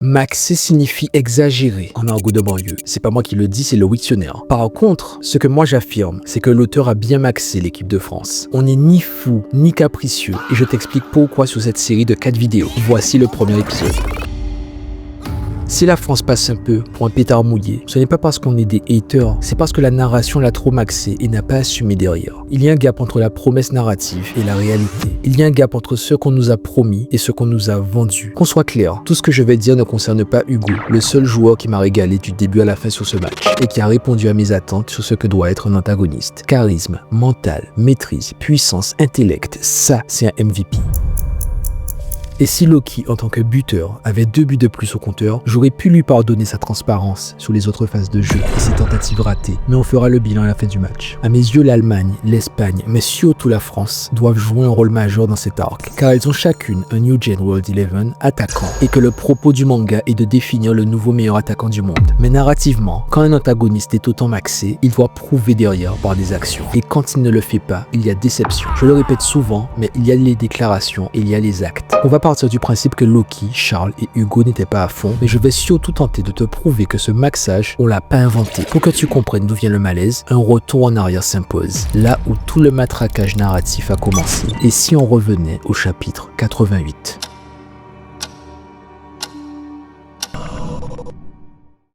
Maxer signifie exagérer en argot de banlieue. C'est pas moi qui le dis, c'est le dictionnaire. Par contre, ce que moi j'affirme, c'est que l'auteur a bien maxé l'équipe de France. On n'est ni fou, ni capricieux, et je t'explique pourquoi sur cette série de 4 vidéos. Voici le premier épisode. Si la France passe un peu pour un pétard mouillé, ce n'est pas parce qu'on est des haters, c'est parce que la narration l'a trop maxée et n'a pas assumé derrière. Il y a un gap entre la promesse narrative et la réalité. Il y a un gap entre ce qu'on nous a promis et ce qu'on nous a vendu. Qu'on soit clair, tout ce que je vais dire ne concerne pas Hugo, le seul joueur qui m'a régalé du début à la fin sur ce match et qui a répondu à mes attentes sur ce que doit être un antagoniste. Charisme, mental, maîtrise, puissance, intellect, ça c'est un MVP. Et si Loki, en tant que buteur, avait 2 buts de plus au compteur, j'aurais pu lui pardonner sa transparence sur les autres phases de jeu et ses tentatives ratées, mais on fera le bilan à la fin du match. À mes yeux, l'Allemagne, l'Espagne, mais surtout la France, doivent jouer un rôle majeur dans cet arc, car elles ont chacune un New Gen World 11 attaquant, et que le propos du manga est de définir le nouveau meilleur attaquant du monde. Mais narrativement, quand un antagoniste est autant maxé, il doit prouver derrière par des actions, et quand il ne le fait pas, il y a déception. Je le répète souvent, mais il y a les déclarations et il y a les actes. On va partir du principe que Loki, Charles et Hugo n'étaient pas à fond, mais je vais surtout tenter de te prouver que ce maxage, on l'a pas inventé. Pour que tu comprennes d'où vient le malaise, un retour en arrière s'impose, là où tout le matraquage narratif a commencé. Et si on revenait au chapitre 88 ?